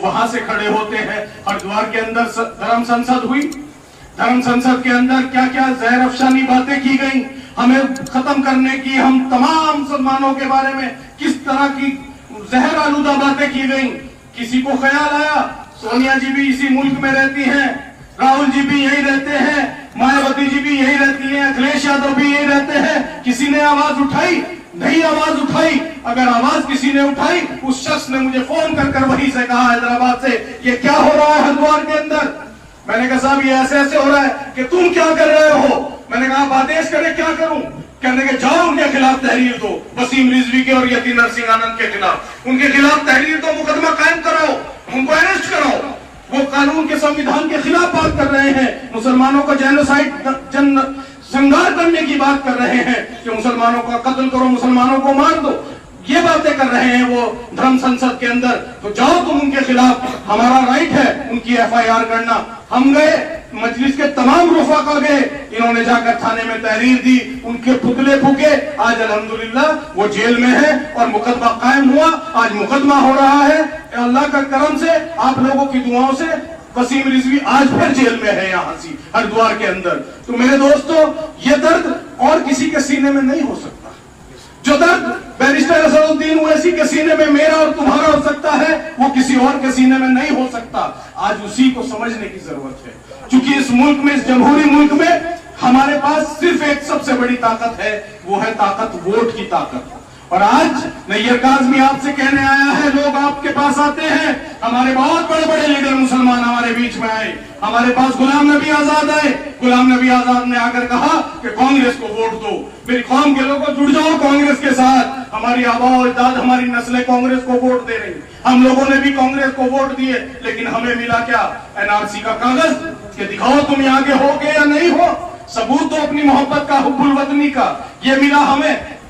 वहां से खड़े होते हैं। हरिद्वार के अंदर धर्म संसद हुई, धर्म संसद के अंदर क्या क्या जहर अफशानी बातें की गई, हमें खत्म करने की, हम तमाम मुसलमानों के बारे में किस तरह की जहर आलूदा बातें की गई। किसी को ख्याल आया सोनिया जी भी इसी मुल्क में रहती हैं, राहुल जी भी यही रहते हैं, मायावती जी भी यही रहती हैं, अखिलेश यादव भी यही रहते हैं। किसी ने आवाज उठाई? नहीं आवाज उठाई। अगर आवाज किसी ने उठाई, उस शख्स ने मुझे फोन कर वहीं से कहा हैदराबाद से, ये क्या हो रहा है हरिद्वार के अंदर। मैंने कहा साहब ये ऐसे ऐसे हो रहा है कि तुम क्या कर रहे हो। मैंने कहा आप आदेश करें, क्या करूं। कहने के जाओ उनके खिलाफ तहरीर दो, वसीम रिजवी के और यति नरसिंह आनंद के खिलाफ, उनके खिलाफ तहरीर दो, मुकदमा कायम कराओ, उनको अरेस्ट कराओ। वो कानून के संविधान के खिलाफ बात कर रहे हैं, मुसलमानों को जेनोसाइड संघार करने की बात कर रहे हैं कि मुसलमानों का कत्ल करो, मुसलमानों को मार दो, ये बातें कर रहे हैं वो धर्म संसद के अंदर। तो जाओ तुम उनके खिलाफ, हमारा राइट है उनकी FIR करना। हम गए, मजलिस के तमाम रुफाका गए, इन्होंने जाकर थाने में तहरीर दी, उनके पुतले फूके। आज अल्हम्दुलिल्लाह वो जेल में है और मुकदमा कायम हुआ, आज मुकदमा हो रहा है। अल्लाह का करम से, आप लोगों की दुआओं से वसीम रिजवी आज फिर जेल में है यहाँ से हरिद्वार के अंदर। तो मेरे दोस्तों, ये दर्द और किसी के सीने में नहीं हो सकता। जो दर्द बैरिस्टर असदुद्दीन ओवैसी के सीने में मेरा और तुम्हारा हो सकता है, वो किसी और के सीने में नहीं हो सकता। आज उसी को समझने की जरूरत है, क्योंकि इस मुल्क में, इस जमहूरी मुल्क में हमारे पास सिर्फ एक सबसे बड़ी ताकत है, वो है ताकत वोट की ताकत। और आज नैयर काज़मी आपसे कहने आया है, लोग आपके पास आते हैं, हमारे बहुत बड़े बड़े लीडर मुसलमान हमारे बीच में आए, हमारे पास गुलाम नबी आजाद आए। गुलाम नबी आजाद ने आकर कहा कि कांग्रेस को वोट दो, मेरी कौम के लोगों जुड़ जाओ कांग्रेस के साथ। हमारी आबा और अजदाद, हमारी नस्लें कांग्रेस को वोट दे रही, हम लोगों ने भी कांग्रेस को वोट दिए, लेकिन हमें मिला क्या? NRC का कागज कि दिखाओ तुम आगे हो गए या नहीं हो, सबूत दो अपनी मोहब्बत का, हुब्बुल वतनी का। ये मिला हमें।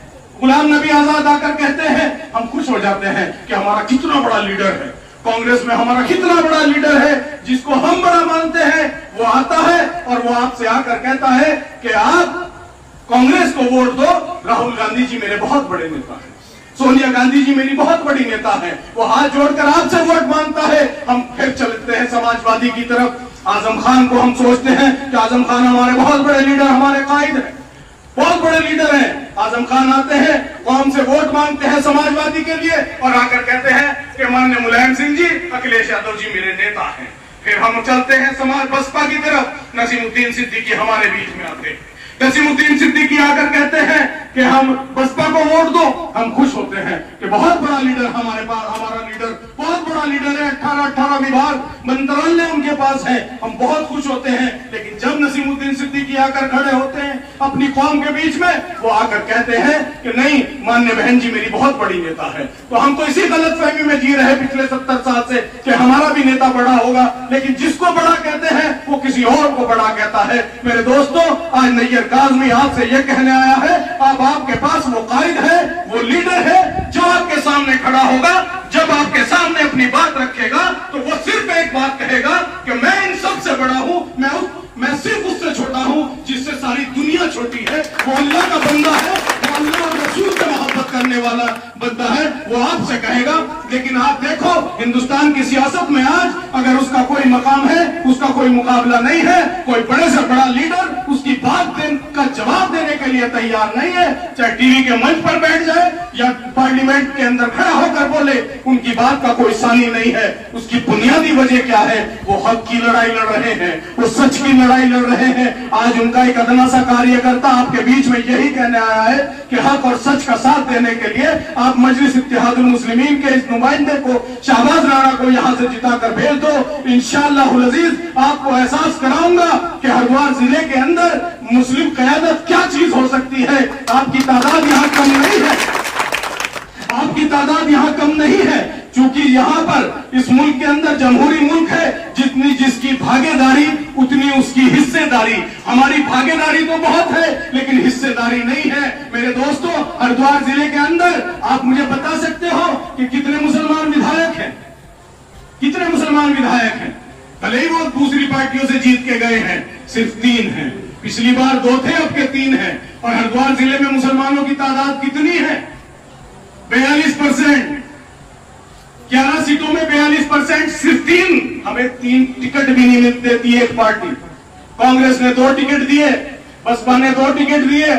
गुलाम नबी आजाद आकर कहते हैं, हम खुश हो जाते हैं कि हमारा कितना बड़ा लीडर है, कांग्रेस में हमारा कितना बड़ा लीडर है, जिसको हम बड़ा मानते हैं। वो आता है और वो आपसे आकर कहता है कि आप कांग्रेस को वोट दो, राहुल गांधी जी मेरे बहुत बड़े नेता हैं, सोनिया गांधी जी मेरी बहुत बड़ी नेता हैं, वो हाथ जोड़कर आपसे वोट मांगता है। हम फिर चलते हैं समाजवादी की तरफ। आजम खान को हम सोचते हैं कि आजम खान हमारे बहुत बड़े लीडर, हमारे कायद हैं, बहुत बड़े लीडर हैं। आजम खान आते हैं, कौम से वोट मांगते हैं समाजवादी के लिए, और आकर कहते हैं कि माननीय मुलायम सिंह जी, अखिलेश यादव जी मेरे नेता हैं। फिर हम चलते हैं समाज बसपा की तरफ, नसीमुद्दीन सिद्दीकी हमारे बीच में आते हैं। नसीमुद्दीन सिद्दीकी आकर कहते हैं कि हम बसपा को वोट दो। हम खुश होते हैं कि बहुत बड़ा लीडर हमारे पास, हमारा लीडर बहुत बड़ा लीडर है, 18 विभाग मंत्रालय उनके पास है, हम बहुत खुश होते हैं। लेकिन जब नसीमुद्दीन सिद्दीकी आकर खड़े होते हैं अपनी कौम के बीच में, वो आकर कहते हैं कि नहीं, मान्य बहन जी मेरी बहुत बड़ी नेता है। तो हम तो इसी गलतफहमी में जी रहे पिछले 70 साल से कि हमारा भी नेता बड़ा होगा, लेकिन जिसको बड़ा कहते हैं वो किसी और को बड़ा कहता है। मेरे दोस्तों, आज नैयर काज़मी आपसे यह कहने आया है, अब आपके पास वो कायद है, वो लीडर है, जो आपके सामने खड़ा होगा, जब आपके सामने अपनी बात रखेगा, तो वो सिर्फ एक बात कहेगा कि मैं इन सबसे बड़ा हूं, मैं सिर्फ उससे छोटा हूं जिससे सारी दुनिया छोटी है। वो अल्लाह का बंदा है, वो अल्लाह और रसूल से मोहब्बत करने वाला बंदा है, वो आपसे कहेगा। लेकिन आप देखो, हिंदुस्तान की सियासत में आज अगर उसका कोई मकाम है, उसका कोई मुकाबला नहीं है, कोई बड़े से बड़ा लीडर उसकी बात का जवाब देने के लिए तैयार नहीं है, चाहे टीवी के मंच पर बैठ जाए या पार्लियामेंट के अंदर खड़ा होकर बोले, उनकी बात का कोई सानी नहीं है। उसकी बुनियादी वजह क्या है? वो हक की लड़ाई लड़ रहे हैं, वो सच की लड़ाई लड़ रहे हैं। आज उनका एक अदना सा कार्यकर्ता आपके बीच में यही कहने आया है कि हक और सच का साथ देने के लिए आप मजलिस इत्तेहादुल मुस्लिमीन के इस नुमाइंदे को, शाहबाज राणा को यहां से जिताकर भेज दो। इंशाअल्लाहुल अजीज आपको एहसास कराऊंगा कि हरिद्वार जिले के अंदर मुस्लिम क़यादत क्या चीज हो सकती है। आपकी तादाद यहाँ कम नहीं है, आपकी तादाद यहाँ कम नहीं है, क्योंकि यहाँ पर इस मुल्क के अंदर जमहूरी मुल्क है, जितनी जिसकी भागीदारी उतनी उसकी हिस्सेदारी। हमारी भागीदारी तो बहुत है, लेकिन हिस्सेदारी नहीं है। मेरे दोस्तों, हरिद्वार जिले के अंदर आप मुझे बता सकते हो कि कितने मुसलमान विधायक हैं? कितने मुसलमान विधायक हैं? भले ही वो दूसरी पार्टियों से जीत के गए हैं, सिर्फ 3 हैं। पिछली बार 2 थे, अब के 3 हैं। और हरिद्वार जिले में मुसलमानों की तादाद कितनी है? 42%। 11 सीटों में 42%, सिर्फ 3, हमें 3 टिकट भी नहीं मिल देती एक पार्टी। कांग्रेस ने 2 टिकट दिए, बसपा ने 2 टिकट दिए,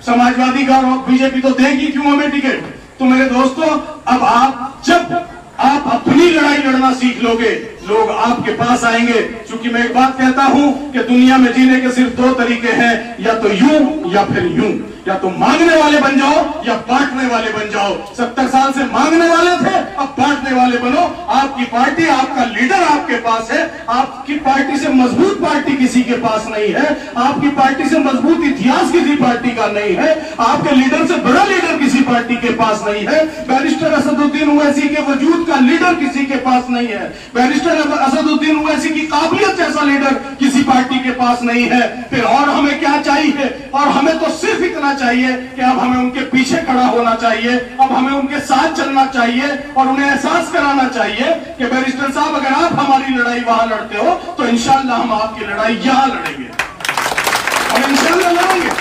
समाजवादी का और बीजेपी तो देगी क्यों हमें टिकट। तो मेरे दोस्तों, अब जब आप अपनी लड़ाई लड़ना सीख लोगे, लोग आपके पास आएंगे। क्योंकि मैं एक बात कहता हूं कि दुनिया में जीने के सिर्फ 2 तरीके हैं, या तो यूं या फिर यूं। या तो मांगने वाले बन जाओ या बांटने वाले बन जाओ। 70 साल से मांगने वाले थे, अब बांटने वाले बनो। आपकी पार्टी, आपका लीडर आपके पास है। आपकी पार्टी से मजबूत पार्टी किसी के पास नहीं है। आपकी पार्टी से मजबूत इतिहास किसी पार्टी का नहीं है। आपके लीडर से बड़ा लीडर किसी पार्टी के पास नहीं है। बैरिस्टर असदुद्दीन ओवैसी के वजूद का लीडर किसी के पास नहीं है। बैरिस्टर असदुद्दीन ओवैसी की काबिलियत जैसा लीडर किसी पार्टी के पास नहीं है। फिर और हमें क्या चाहिए? और हमें तो सिर्फ इतना चाहिए कि अब हमें उनके पीछे खड़ा होना चाहिए, अब हमें उनके साथ चलना चाहिए और उन्हें एहसास कराना चाहिए कि बैरिस्टर साहब, अगर आप हमारी लड़ाई वहां लड़ते हो तो इंशाअल्लाह हम आपकी लड़ाई यहां लड़ेंगे। और इंशाअल्लाह लड़ेंगे,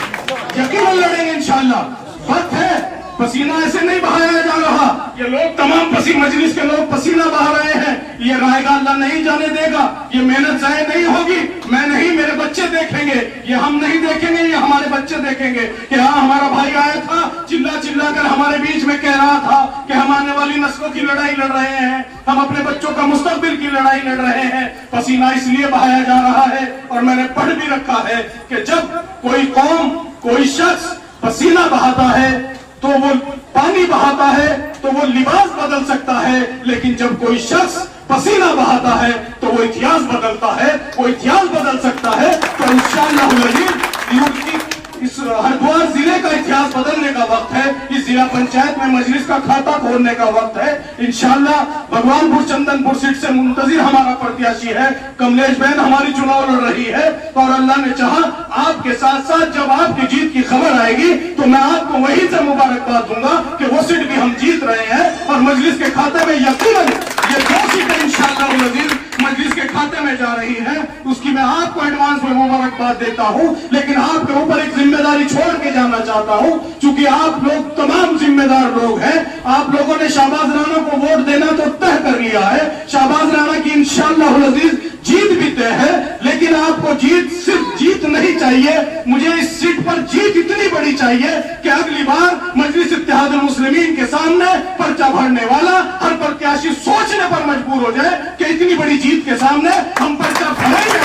यकीनन लड़ेंगे इंशाअल्लाह। वक्त है, पसीना ऐसे नहीं बहाया जा रहा। ये लोग तमाम मजलिस के लोग पसीना बहा रहे हैं। ये रायगा अल्लाह नहीं जाने देगा। ये मेहनत जाए नहीं होगी। मैं नहीं, मेरे बच्चे देखेंगे। ये हम नहीं देखेंगे, ये हमारे बच्चे देखेंगे कि हाँ, हमारा भाई आया था, चिल्ला चिल्ला कर हमारे बीच में कह रहा था कि हम आने वाली नस्लों की लड़ाई लड़ रहे हैं, हम अपने बच्चों का मुस्तकबिल की लड़ाई लड़ रहे हैं। पसीना इसलिए बहाया जा रहा है, और मैंने पढ़ भी रखा है कि जब कोई कौम, कोई शख्स पसीना बहाता है तो वो पानी बहाता है तो वो लिबास बदल सकता है, लेकिन जब कोई शख्स पसीना बहाता है तो वो इतिहास बदलता है, वो इतिहास बदल सकता है। तो इंशाअल्लाह इस हरिद्वार जिले का इतिहास बदलने का वक्त है। इस जिला पंचायत में मजलिस का खाता खोलने का वक्त है। इंशाअल्लाह भगवानपुर चंदनपुर सीट से मुंतजिर हमारा प्रत्याशी है कमलेश बहन, हमारी चुनाव लड़ रही है। और अल्लाह ने चाहा आपके साथ साथ जब आपकी जीत की खबर आएगी तो मैं आपको वहीं से मुबारकबाद दूंगा कि वो सीट भी हम जीत रहे हैं। और मजलिस के खाते में यकीनन ये 2 सीटें इंशाअल्लाह मजलिस के खाते में जा रही है। उसकी मैं आपको एडवांस में मुबारकबाद देता हूं, लेकिन आपके ऊपर एक जिम्मेदारी छोड़ के जाना चाहता हूं। क्योंकि आप लोग तमाम जिम्मेदार लोग हैं। आप लोगों ने शाहबाज राणा को वोट देना तो तय कर लिया है। शाहबाज राणा की इंशाअल्लाह अज़ीज जीत भी तय है, लेकिन आपको जीत सिर्फ जीत नहीं चाहिए, मुझे इस सीट पर जीत इतनी बड़ी चाहिए कि अगली बार मजलिस इत्तेहादुल मुस्लिमीन के सामने पर्चा भरने वाला हर प्रत्याशी सोचने पर मजबूर हो जाए कि इतनी बड़ी जीत के सामने हम पर्चा भरेंगे।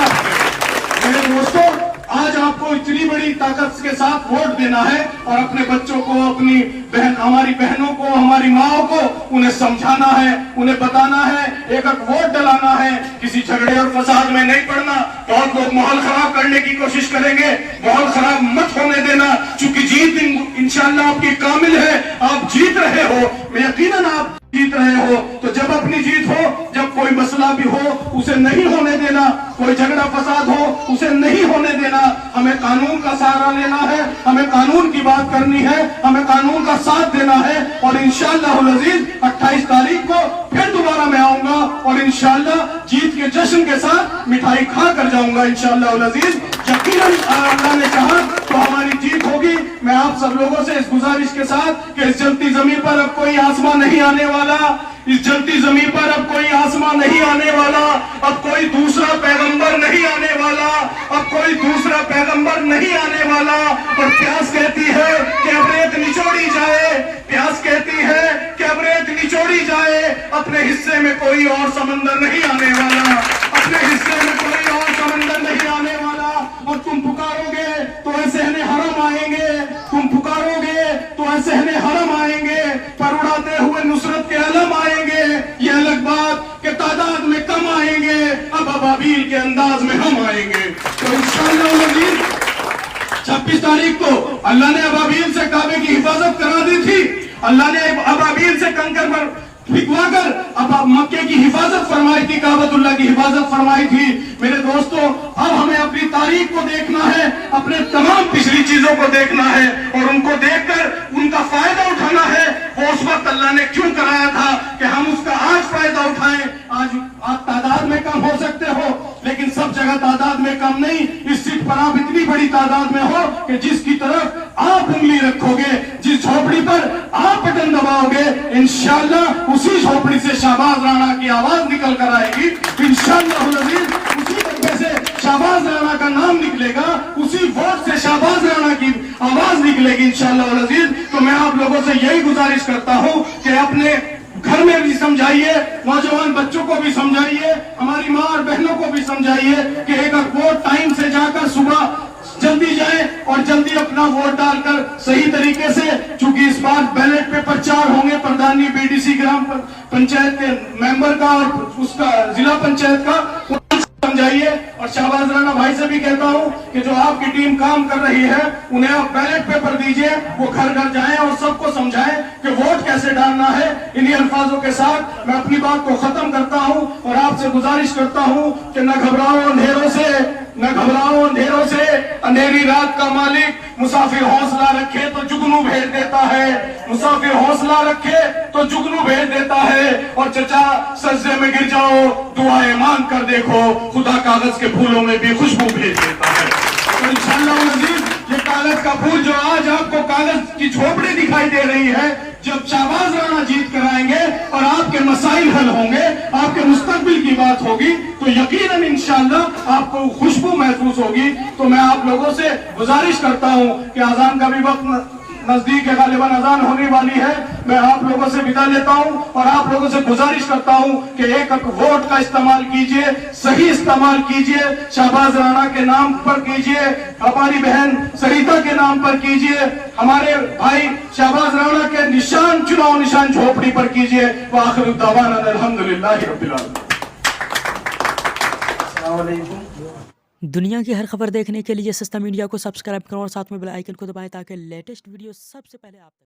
मेरे दोस्तों, आज आपको इतनी बड़ी ताकत के साथ वोट देना है और अपने बच्चों को, अपनी बहन, हमारी बहनों को, हमारी माओ को उन्हें समझाना है, उन्हें बताना है, एक वोट डलाना है। किसी झगड़े और फसाद में नहीं पड़ना। बहुत लोग माहौल खराब करने की कोशिश करेंगे, माहौल खराब मत होने देना। चूंकि जीत इंशाअल्लाह आपकी कामिल है, आप जीत रहे हो, यकीनन आप जीत रहे हो। तो जब अपनी जीत हो, जब कोई मसला भी हो उसे नहीं होने देना, कोई झगड़ा फसाद हो उसे नहीं होने देना। हमें कानून का सहारा लेना है, हमें कानून की बात करनी है, हमें कानून का साथ देना है। और इंशाअल्लाह अज़ीज 28 तारीख को फिर दोबारा मैं आऊंगा और इंशाअल्लाह जीत के जश्न के साथ मिठाई खा कर जाऊंगा इंशाअल्लाह अज़ीज। यकीनन अल्लाह ने चाहा तो हमारी जीत होगी। मैं आप सब लोगों से इस गुजारिश के साथ कि इस जलती जमीन पर अब कोई आसमान नहीं आने वाला, इस जलती जमीन पर अब कोई आसमान नहीं आने वाला, अब कोई दूसरा पैगंबर नहीं आने वाला, अब कोई दूसरा पैगंबर नहीं आने वाला। और प्यास कहती है कि अब रेत निचोड़ी जाए, प्यास कहती है कि अब रेत निचोड़ी जाए। अपने हिस्से में कोई और समंदर नहीं आने वाला, अपने हिस्से में कोई और समंदर नहीं आने वाला। और तुम पुकारोगे तो ऐसे हरम आएंगे, तुम पुकारोगे तो ऐसे हरम आएंगे, पर उड़ाते हुए नुसरत के अलम आएंगे। ये अलग बात कि तादाद में कम आएंगे, अब अबाबील के अंदाज में हम आएंगे। तो इंशाअल्लाह 26 तारीख को अल्लाह ने अबाबील से काबे की हिफाजत करा दी थी। अल्लाह ने अबाबील से कंकर पर फिकवाकर अब मक्के की हिफाजत फरमाई थी, काबतुल्लाह की हिफाजत फरमाई थी। मेरे दोस्तों, अब हमें अपनी तारीख को देखना है, अपने तमाम पिछली चीजों को देखना है और उनको देखकर उनका फायदा उठाना है। वो उस वक्त अल्लाह ने क्यों कराया था कि हम उसका आज फायदा उठाएं। आज आप तादाद में कम हो सकते हो, लेकिन सब जगह तादाद में कम नहीं। इस सीट पर आप इतनी बड़ी तादाद में हो कि जिसकी तरफ आप उंगली रखोगे, जिस झोपड़ी पर आप बटन दबाओगे, इंशाअल्लाह उसी झोपड़ी से शाहबाज राणा की आवाज निकल कर आएगी। इंशाअल्लाह उसी डब्बे से शाहबाज राणा का नाम निकलेगा, उसी वोट से शाहबाज राणा की आवाज निकलेगी इंशाअल्लाह अजीज। तो मैं आप लोगों से यही गुजारिश करता हूं कि अपने घर में भी समझाइए, नौजवान बच्चों को भी समझाइए, हमारी माँ और बहनों को भी समझाइए कि एक वोट टाइम से जाकर सुबह जल्दी जाए और जल्दी अपना वोट डालकर सही तरीके से, चूंकि इस बार बैलेट पेपर 4 होंगे, प्रधानी, बीडीसी, ग्राम पंचायत के मेंबर का और उसका जिला पंचायत का, समझाइए। और शाहबाज राणा भाई से भी कहता हूं कि जो आपकी टीम काम कर रही है उन्हें आप बैलेट पेपर दीजिए, वो घर घर जाएं और सबको समझाएं कि वोट कैसे डालना है। इन्हीं अल्फाजों के साथ मैं अपनी बात को खत्म करता हूं और आपसे गुजारिश करता हूं कि न घबराओ अंधेरों से, न घबराओ अंधेरों से, अंधेरी रात का मालिक मुसाफिर हौसला रखे तो जुगनू भेज देता है, मुसाफिर हौसला रखे तो जुगनू भेज देता है। और चचा सजदे में गिर जाओ, दुआएं मांग कर देखो, खुदा कागज के फूलों में भी खुशबू भेज देता है। तो इंशाअल्लाह अज़ीज़, ये कागज का फूल जो आज आपको कागज की झोपड़ी दिखाई दे रही है, जब शाहबाज राणा जीत कर आएंगे और आपके मसाइल हल होंगे, आपके मुस्तकबिल की बात होगी, तो यकीनन इंशाअल्लाह आपको खुशबू महसूस होगी। तो मैं आप लोगों से गुजारिश करता हूं कि अजान का भी वक्त नजदीक है, गालिबन अजान होने वाली है। मैं आप लोगों से विदा लेता हूं और आप लोगों से गुजारिश करता हूं कि एक वोट का इस्तेमाल कीजिए, सही इस्तेमाल कीजिए, शाहबाज राणा के नाम पर कीजिए, हमारी बहन सरिता के नाम पर कीजिए, हमारे भाई शाहबाज राणा के निशान, चुनाव निशान झोपड़ी पर कीजिए। व आखिर दावाना अल्हम्दुलिल्लाहि रब्बिल आलमीन। अस्सलाम वालेकुम। दुनिया की हर खबर देखने के लिए सस्ता मीडिया को सब्सक्राइब करो और साथ में बेल आइकन को दबाएं ताकि लेटेस्ट वीडियो सबसे पहले आप तक